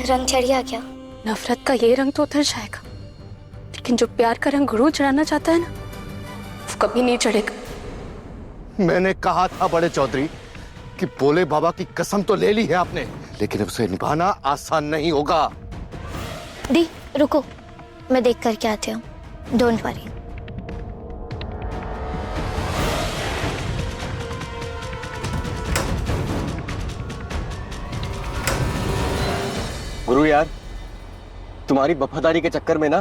रंग चढ़ गया क्या? नफरत का ये रंग तो उतर जाएगा, लेकिन जो प्यार का रंग गुरु चढ़ाना चाहता है ना, वो कभी नहीं चढ़ेगा। मैंने कहा था बड़े चौधरी कि भोले बाबा की कसम तो ले ली है आपने, लेकिन उसे निभाना आसान नहीं होगा। दी रुको, मैं देख करके आती हूँ, डोंट वरी। गुरु यार, तुम्हारी वफादारी के चक्कर में ना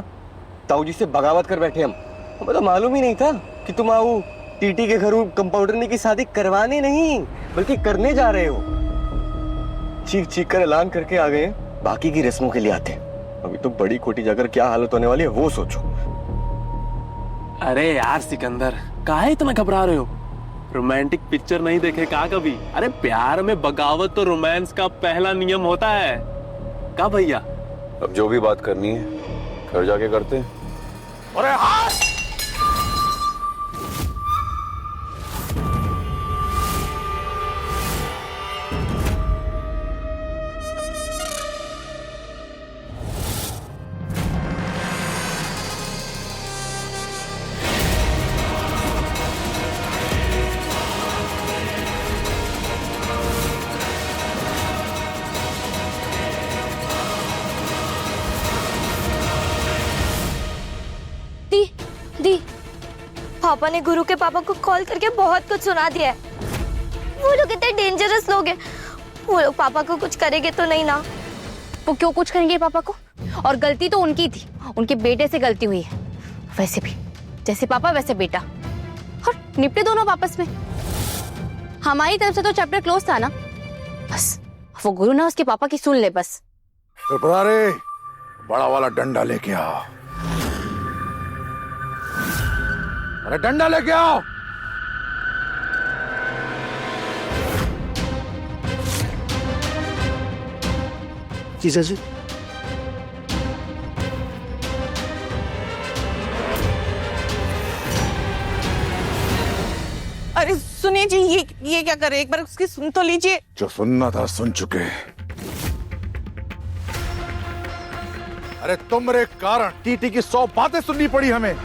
ताऊ जी से बगावत कर बैठे हम। हमें तो मालूम ही नहीं था कि तुम आओ टीटी के घरों कंपाउंडरनी की शादी करवाने नहीं बल्कि करने जा रहे हो। चीख चीख कर ऐलान करके आ गए, बाकी की रस्मों के लिए आते। अभी तो बड़ी कोठी जाकर क्या हालत होने वाली है वो सोचो। अरे यार सिकंदर, काहे इतना घबरा रहे हो? रोमांटिक पिक्चर नहीं देखे का कभी? अरे प्यार में बगावत तो रोमांस का पहला नियम होता है का भैया? अब जो भी बात करनी है घर जाके करते हैं। अरे हाँ! दी, पापा ने गुरु के पापा को कॉल करके बहुत कुछ सुना दिया है। वो लोग इतने डेंजरस लोग हैं, वो लोग पापा को कुछ करेंगे तो नहीं ना? वो क्यों कुछ करेंगे पापा को? और गलती तो उनकी थी, उनके बेटे से गलती हुई है। वैसे भी जैसे पापा वैसे बेटा, और निपटे दोनों आपस में। हमारी तरफ से तो चैप्टर क्लोज था ना, बस वो गुरु ना उसके पापा की सुन ले बस। रे, बड़ा वाला डंडा लेके आओ। अरे डंडा लेके आओ। जीजा जी, अरे सुनिए जी, ये क्या करे? एक बार उसकी सुन तो लीजिए। जो सुनना था सुन चुके। अरे तुम्हारे कारण टीटी की 100 बातें सुननी पड़ी हमें।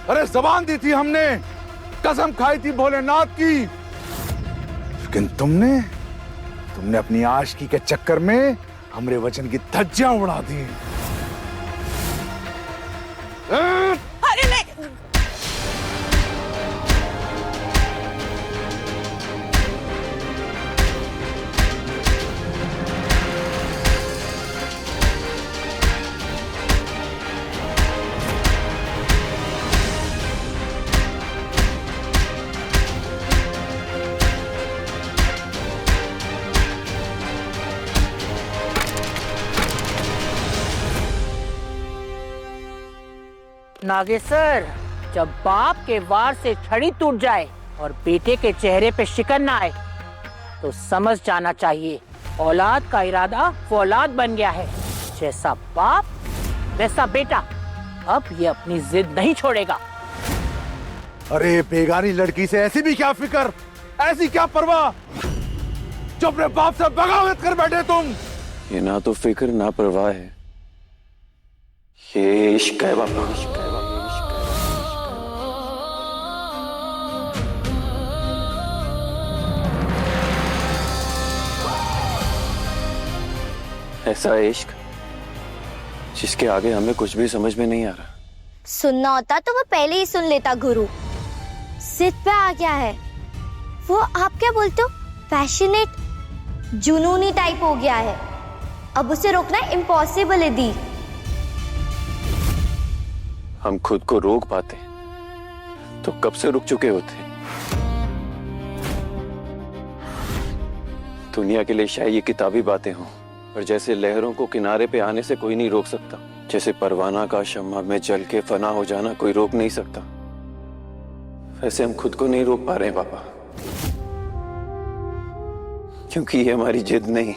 अरे जबान दी थी हमने, कसम खाई थी भोलेनाथ की, लेकिन तुमने अपनी आशिकी के चक्कर में हमरे वचन की धज्जियां उड़ा दी। अरे नहीं, नागेश्वर, जब बाप के वार से छड़ी टूट जाए और बेटे के चेहरे पे शिकन ना आए तो समझ जाना चाहिए औलाद का इरादा फौलाद बन गया है। जैसा बाप वैसा बेटा, अब ये अपनी जिद नहीं छोड़ेगा। अरे बेगानी लड़की से ऐसी भी क्या फिक्र, ऐसी क्या परवाह, जो अपने बाप से बगावत कर बैठे तुम। ये ना तो फिक्र ना परवाह है, ये इश्क है बाबा, इश्क है। ऐसा इश्क जिसके आगे हमें कुछ भी समझ में नहीं आ रहा। सुनना होता तो वो पहले ही सुन लेता। गुरु जिद पे आ गया है, वो आप क्या बोलते हो, पैशनेट जुनूनी टाइप हो गया है। अब उसे रोकना इम्पॉसिबल है दी। हम खुद को रोक पाते तो कब से रुक चुके होते। दुनिया के लिए शायद ये किताबी बातें हों, और जैसे लहरों को किनारे पे आने से कोई नहीं रोक सकता, जैसे परवाना का शम्मा में जल के फना हो जाना कोई रोक नहीं सकता, वैसे हम खुद को नहीं रोक पा रहे हैं पापा। क्योंकि ये हमारी जिद नहीं,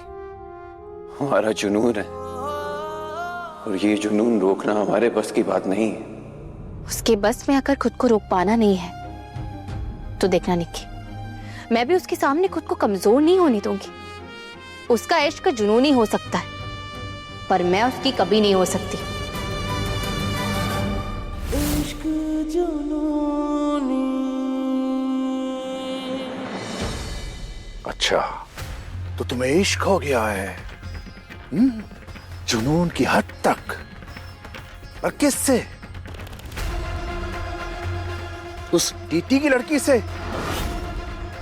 हमारा जुनून है, और ये जुनून रोकना हमारे बस की बात नहीं है। उसके बस में आकर खुद को रोक पाना नहीं है तो देखना निक्की, मैं भी उसके सामने खुद को कमजोर नहीं होने दूंगी। उसका इश्क जुनूनी हो सकता है, पर मैं उसकी कभी नहीं हो सकती। अच्छा, तो तुम्हें इश्क हो गया है? जुनून की हद तक? और किससे? उस टीटी की लड़की से?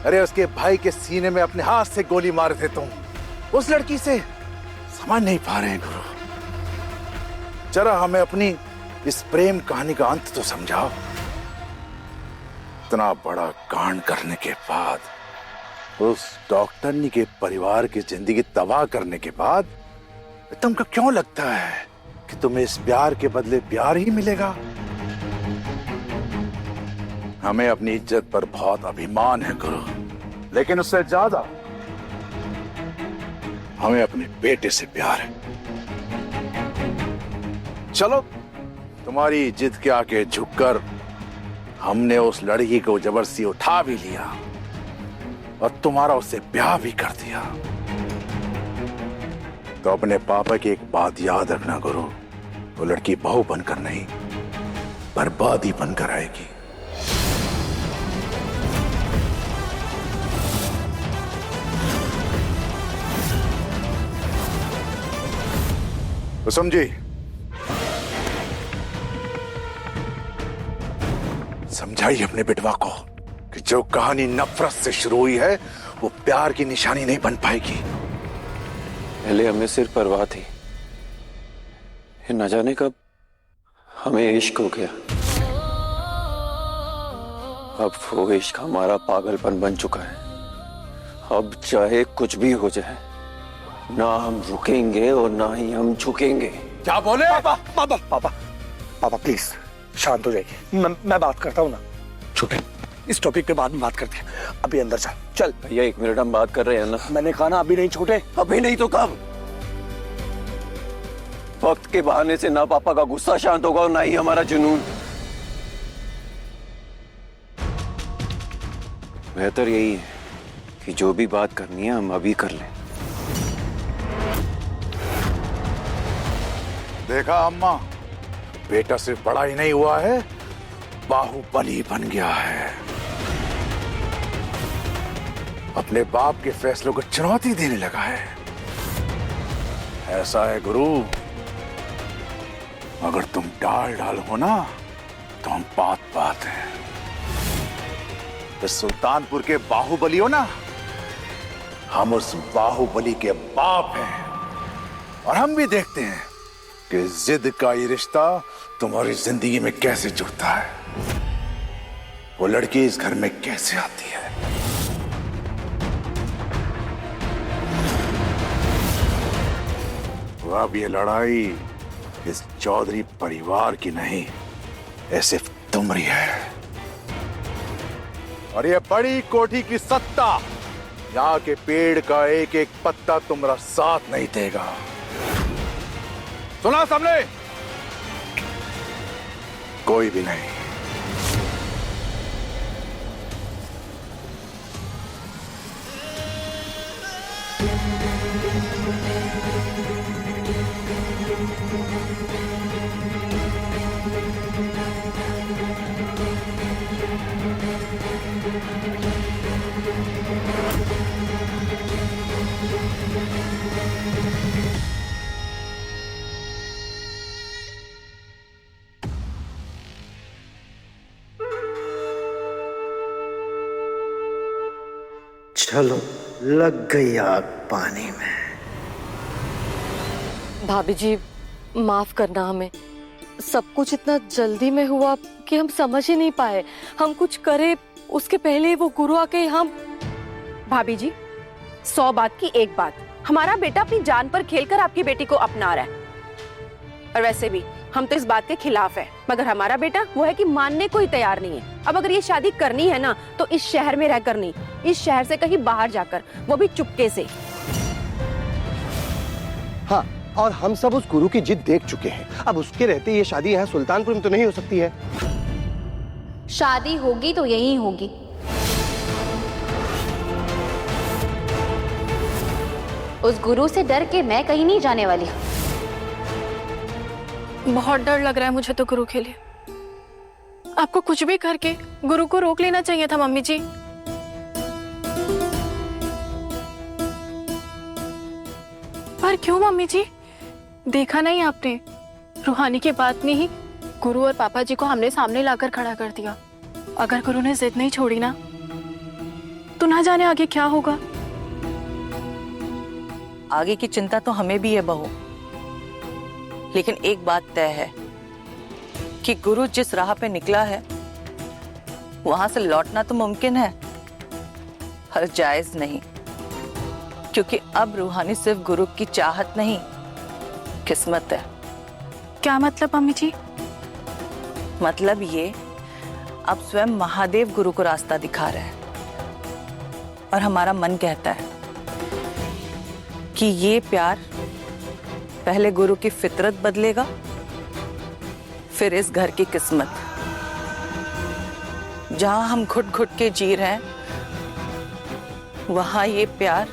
अरे उसके भाई के सीने में अपने हाथ से गोली मार दे तुम, उस लड़की से? समझ नहीं पा रहे हैं गुरु। जरा हमें अपनी इस प्रेम कहानी का अंत तो समझाओ। इतना बड़ा कांड करने के बाद, उस डॉक्टरनी के परिवार की जिंदगी तबाह करने के बाद तुमको क्यों लगता है कि तुम्हें इस प्यार के बदले प्यार ही मिलेगा? हमें अपनी इज्जत पर बहुत अभिमान है गुरु, लेकिन उससे ज्यादा हमें अपने बेटे से प्यार है। चलो, तुम्हारी जिद के आगे झुककर हमने उस लड़की को जबरदस्ती उठा भी लिया और तुम्हारा उससे ब्याह भी कर दिया। तो अपने पापा की एक बात याद रखना गुरु, वो लड़की बहू बनकर नहीं, बर्बादी बनकर आएगी। तो समझी? समझाइए अपने बेटवा को कि जो कहानी नफरत से शुरू हुई है वो प्यार की निशानी नहीं बन पाएगी। पहले हमें सिर्फ परवाह थी, ये न जाने कब हमें इश्क हो गया। अब वो इश्क हमारा पागलपन बन चुका है। अब चाहे कुछ भी हो जाए, ना हम रुकेंगे और ना ही हम झुकेंगे। क्या बोले? पापा पापा पापा पापा प्लीज शांत हो जाइए। मैं बात करता हूँ ना। छोटे, इस टॉपिक पे बाद में बात करते हैं, अभी अंदर चल। चल भैया 1 मिनट, हम बात कर रहे हैं ना। मैंने कहा ना अभी नहीं। छोटे, अभी नहीं तो कब? वक्त के बहाने से ना पापा का गुस्सा शांत होगा और ना ही हमारा जुनून। बेहतर यही है कि जो भी बात करनी है हम अभी कर लें। देखा अम्मा, बेटा सिर्फ बड़ा ही नहीं हुआ है, बाहुबली बन गया है। अपने बाप के फैसलों को चुनौती देने लगा है। ऐसा है गुरु, अगर तुम डाल हो ना तो हम बात है। तो सुल्तानपुर के बाहुबली हो ना, हम उस बाहुबली के बाप हैं। और हम भी देखते हैं कि जिद का ये रिश्ता तुम्हारी जिंदगी में कैसे जुड़ता है, वो लड़की इस घर में कैसे आती है। तो अब ये लड़ाई इस चौधरी परिवार की नहीं, ये सिर्फ तुम्हारी है। और ये बड़ी कोठी की सत्ता, यहाँ के पेड़ का एक एक पत्ता तुम्हारा साथ नहीं देगा। सुना सबने? कोई भी नहीं। चलो, लग गई आग पानी में। भाभी जी माफ करना, हमें सब कुछ इतना जल्दी में हुआ कि हम समझ ही नहीं पाए। हम कुछ करे उसके पहले वो गुरु आके हम। भाभी जी 100 बात की एक बात, हमारा बेटा अपनी जान पर खेलकर आपकी बेटी को अपना रहा है। और वैसे भी हम तो इस बात के खिलाफ है, मगर हमारा बेटा वो है कि मानने को ही तैयार नहीं है। अब अगर ये शादी करनी है ना तो इस शहर में रहकर नहीं, इस शहर से कहीं बाहर जाकर, वो भी चुपके से। हाँ, और हम सब उस गुरु की जिद देख चुके हैं। अब उसके रहते ये शादी यहाँ सुल्तानपुर में तो नहीं हो सकती है। शादी होगी तो यहीं होगी। उस गुरु से डर के मैं कहीं नहीं जाने वाली। बहुत डर लग रहा है मुझे तो गुरु के लिए। आपको कुछ भी करके गुरु को रोक लेना चाहिए था मम्मी जी। पर क्यों मम्मी जी? देखा नहीं आपने, रूहानी के बाद में ही गुरु और पापा जी को हमने सामने लाकर खड़ा कर दिया। अगर गुरु ने जिद नहीं छोड़ी ना, तो ना जाने आगे क्या होगा। आगे की चिंता तो हमें भी है बहू, लेकिन एक बात तय है कि गुरु जिस राह पे निकला है वहां से लौटना तो मुमकिन है, पर जायज नहीं। क्योंकि अब रूहानी सिर्फ गुरु की चाहत नहीं, किस्मत है। क्या मतलब मम्मी जी? मतलब ये, अब स्वयं महादेव गुरु को रास्ता दिखा रहे हैं और हमारा मन कहता है कि ये प्यार पहले गुरु की फितरत बदलेगा, फिर इस घर की किस्मत। जहां हम घुट घुट के जी रहे हैं, वहां ये प्यार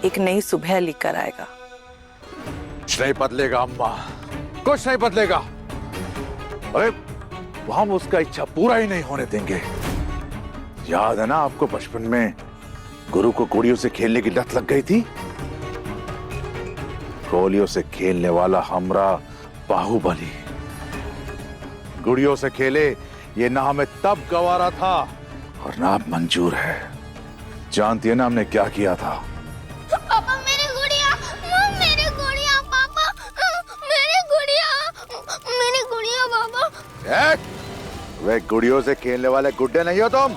एक नई सुबह लेकर आएगा। कुछ नहीं बदलेगा अम्मा, कुछ नहीं बदलेगा। अरे हम उसका इच्छा पूरा ही नहीं होने देंगे। याद है ना आपको बचपन में गुरु को गोलियों से खेलने की लत लग गई थी? गोलियों से खेलने वाला हमरा बाहुबली गुड़ियों से खेले, ये ना हमें तब गवारा था और ना अब मंजूर है। जानती है ना हमने क्या किया था? पापा मेरी गुड़िया, मेरी गुड़िया पापा, मेरी गुड़िया पापा। वे गुड़ियों से खेलने वाले गुड्डे नहीं हो तुम।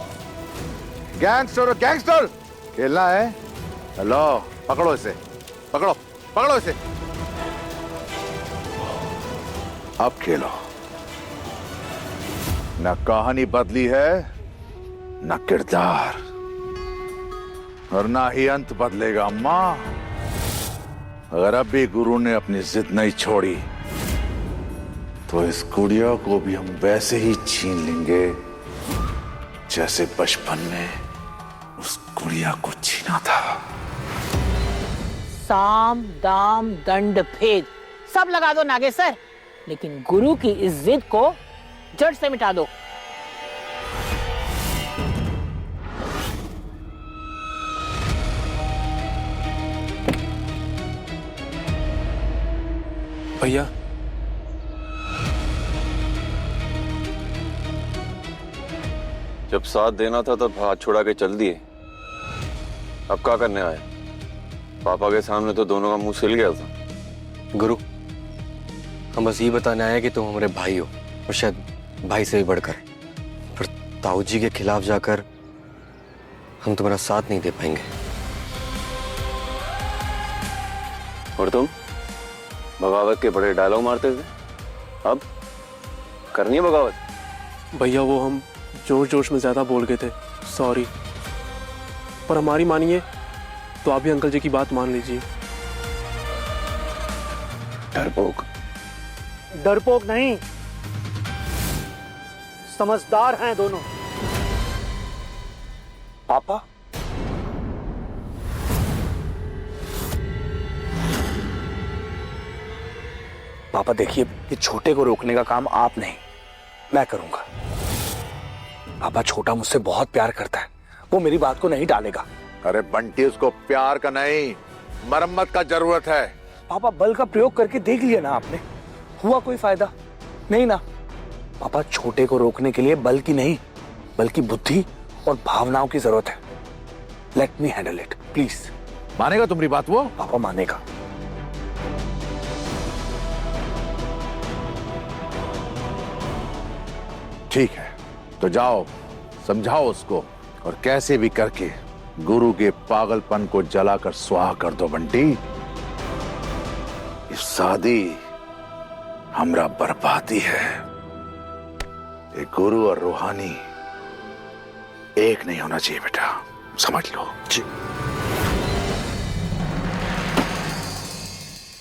गैंगस्टर हो गैंगस्टर। खेलना है? हेलो, पकड़ो इसे, पकड़ो पकड़ो इसे। अब खेलो। न कहानी बदली है, न किरदार, और ना ही अंत बदलेगा अम्मा। अगर अब भी गुरु ने अपनी जिद नहीं छोड़ी तो इस गुड़िया को भी हम वैसे ही छीन लेंगे जैसे बचपन में उस गुड़िया को छीना था। साम दाम दंड भेद सब लगा दो नागेश्वर, लेकिन गुरु की इस जिद को जड़ से मिटा दो। भैया जब साथ देना था तब हाथ छुड़ा के चल दिए, अब क्या करने आए? पापा के सामने तो दोनों का मुंह सिल गया था। गुरु, हम बस ये बताने आए कि तुम हमारे भाई हो, और शायद भाई से भी बढ़कर। पर ताऊ जी के खिलाफ जाकर हम तुम्हारा साथ नहीं दे पाएंगे। और तुम बगावत के बड़े डायलॉग मारते थे, अब करनी है बगावत? भैया वो हम जोश जोश में ज्यादा बोल गए थे, सॉरी। पर हमारी मानिए तो आप भी अंकल जी की बात मान लीजिए। डरपोक डरपोक नहीं, समझदार हैं दोनों। पापा, पापा देखिए, ये छोटे को रोकने का काम आप नहीं, मैं करूंगा। पापा, छोटा मुझसे बहुत प्यार करता है, वो मेरी बात को नहीं टालेगा। अरे बंटी, उसको प्यार का नहीं, मरम्मत का जरूरत है। पापा, बल का प्रयोग करके देख लिया ना आपने, हुआ कोई फायदा नहीं ना। पापा, छोटे को रोकने के लिए बल की नहीं बल्कि बुद्धि और भावनाओं की जरूरत है। Let me handle it, please. मानेगा तुम्हारी बात वो? पापा मानेगा। ठीक है, तो जाओ समझाओ उसको, और कैसे भी करके गुरु के पागलपन को जलाकर स्वाहा कर दो बंटी। ये शादी हमरा बर्बादी है। ये गुरु और रूहानी एक नहीं होना चाहिए बेटा, समझ लो। जी।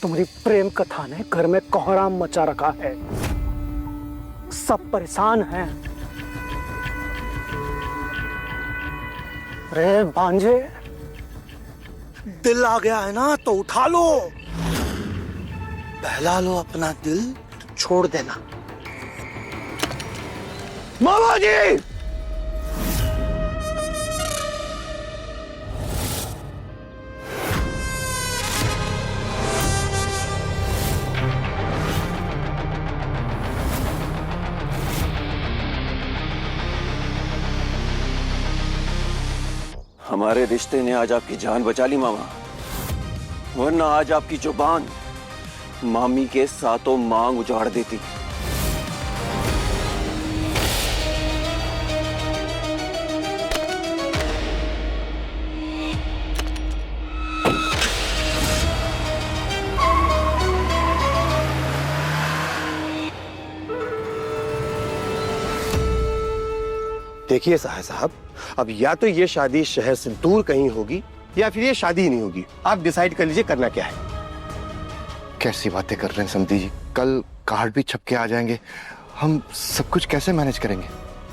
तुम्हारी प्रेम कथा ने घर में कोहराम मचा रखा है, सब परेशान हैं। अरे भांजे, दिल आ गया है ना तो उठा लो, बहला लो अपना दिल छोड़ देना। मामा जी! हमारे रिश्ते ने आज आपकी जान बचा ली मामा, वरना आज आपकी जुबान मामी के सातों मांग उजाड़ देती। देखिए सहाय साहब, अब या तो ये शादी शहर से दूर कहीं होगी या फिर ये शादी ही नहीं होगी। आप डिसाइड कर लीजिए करना क्या है। कैसी बातें कर रहे हैं समधी जी, कल कार्ड भी छप के आ जाएंगे, हम सब कुछ कैसे मैनेज करेंगे?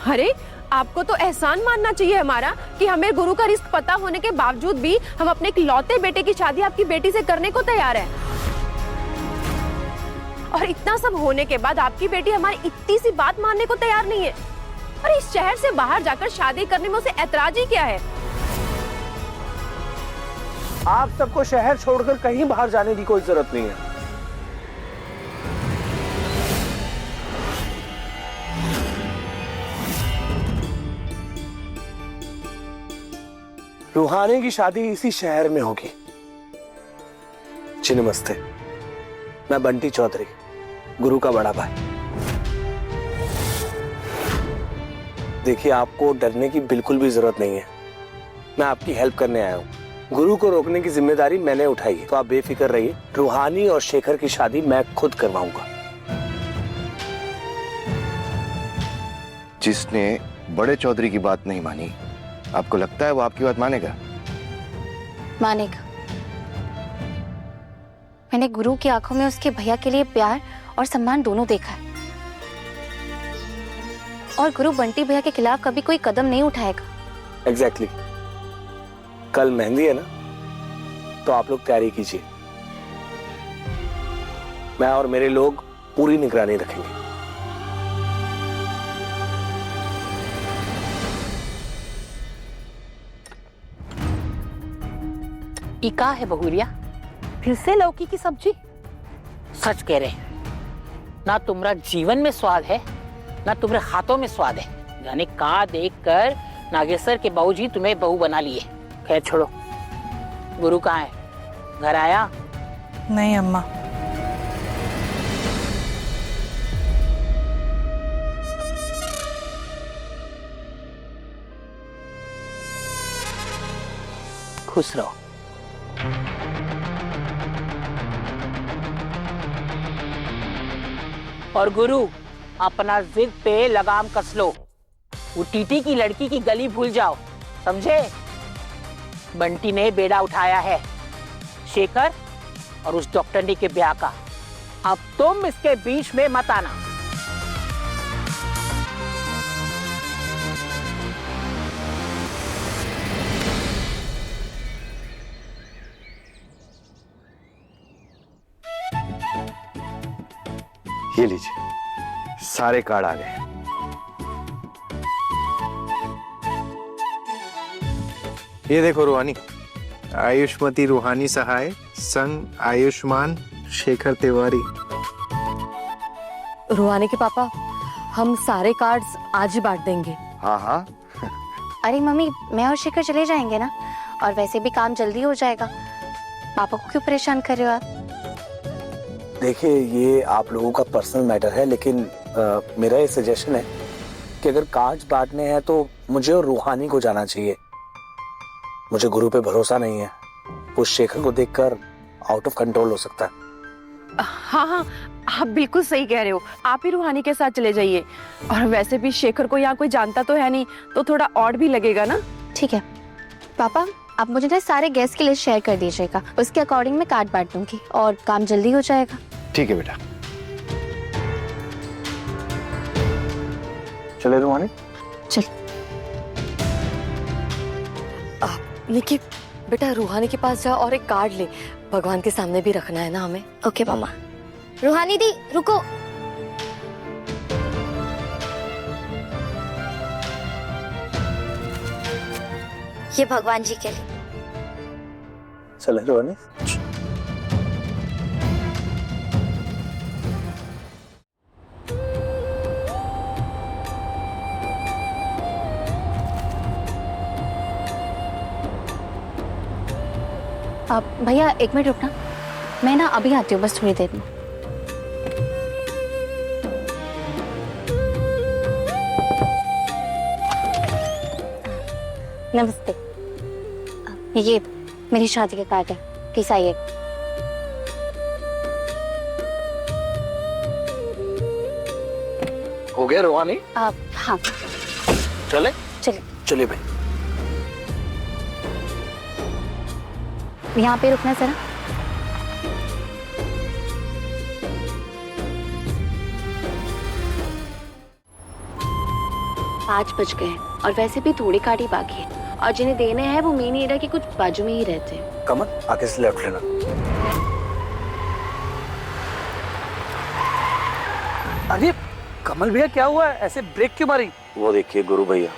अरे आपको तो एहसान मानना चाहिए हमारा कि हमें गुरु का रिस्क पता होने के बावजूद भी हम अपने इकलौते बेटे की शादी आपकी बेटी से करने को तैयार है। और इतना सब होने के बाद आपकी बेटी हमारी इतनी सी बात मानने को तैयार नहीं है। और इस शहर से बाहर जाकर शादी करने में उसे ऐतराज ही क्या है? आप सबको शहर छोड़कर कहीं बाहर जाने की कोई जरूरत नहीं है। रूहानी की शादी इसी शहर में होगी। जी नमस्ते, मैं बंटी चौधरी, गुरु का बड़ा भाई। देखिए, आपको डरने की बिल्कुल भी जरूरत नहीं है, मैं आपकी हेल्प करने आया हूँ। गुरु को रोकने की जिम्मेदारी मैंने उठाई है, तो आप बेफिक्र रहिए। रूहानी और शेखर की शादी मैं खुद करवाऊंगा। जिसने बड़े चौधरी की बात नहीं मानी, आपको लगता है वो आपकी बात मानेगा? मानेगा। मैंने गुरु की आंखों में उसके भैया के लिए प्यार और सम्मान दोनों देखा है, और गुरु बंटी भैया के खिलाफ कभी कोई कदम नहीं उठाएगा। एग्जैक्टली। कल मेहंदी है ना, तो आप लोग तैयारी कीजिए। मैं और मेरे लोग पूरी निगरानी रखेंगे। इका है बहुरिया, फिर से लौकी की सब्जी? सच कह रहे हैं, ना तुम्हारा जीवन में स्वाद है ना तुम्हारे हाथों में स्वाद है। जाने कहाँ देखकर नागेश्वर के बाबूजी तुम्हें बहू बना लिए। खैर छोड़ो, गुरु कहाँ है? घर आया? नहीं अम्मा। खुश रहो। और गुरु, अपना जिद पे लगाम कस लो। वो टीटी की लड़की की गली भूल जाओ, समझे? बंटी ने बेड़ा उठाया है शेखर और उस डॉक्टरनी के ब्याह का। अब तुम इसके बीच में मत आना। ये लीजिए, सारे कार्ड आ गए। ये देखो रूहानी, आयुष्मती रूहानी सहाय संग आयुष्मान शेखर तिवारी। रूहानी के पापा, हम सारे कार्ड्स आज ही बांट देंगे। हाँ हाँ। अरे मम्मी, मैं और शेखर चले जाएंगे ना, और वैसे भी काम जल्दी हो जाएगा। पापा को क्यों परेशान कर रहे हो आप? देखिए, ये आप लोगों का पर्सनल मैटर है, लेकिन मेरा ये सजेशन है कि अगर कार्ड्स बांटने हैं तो मुझे और रूहानी को जाना चाहिए। मुझे गुरु पे भरोसा नहीं है, वो शेखर को देखकर आउट ऑफ कंट्रोल हो सकता है। हाँ हाँ, आप बिल्कुल सही कह रहे हो। आप ही रूहानी के साथ चले जाइए। और वैसे भी शेखर को यहाँ कोई जानता तो है नहीं, तो थोड़ा ऑड भी लगेगा ना। ठीक है पापा, आप मुझे ना सारे गेस्ट की लिस्ट शेयर कर दीजिएगा, उसके अकॉर्डिंग मैं कार्ड बांट दूंगी और काम जल्दी हो जाएगा। ठीक है बेटा। चले रूहानी? चल। निकी बेटा, रूहानी के पास जा और एक कार्ड ले, भगवान के सामने भी रखना है ना हमें। ओके मामा। रूहानी दी रुको। ये भगवान जी के लिए। चले रोहानी। आप भैया 1 मिनट रुकना, मैं ना अभी आती हूँ, बस थोड़ी देर में। नमस्ते, ये मेरी शादी का कार्ड है, प्लीज आइए। हो गया रोहानी? हाँ चले चलिए। चलिए भाई। यहाँ पे रुकना जरा। पाँच बज गए और वैसे भी थोड़ी गाड़ी बाकी है, और जिन्हें देने हैं वो मेन एरिया के कुछ बाजू में ही रहते हैं। कमल आगे से लेफ्ट लेना। अरे कमल भैया क्या हुआ है, ऐसे ब्रेक क्यों मारी? वो देखिए गुरु भैया।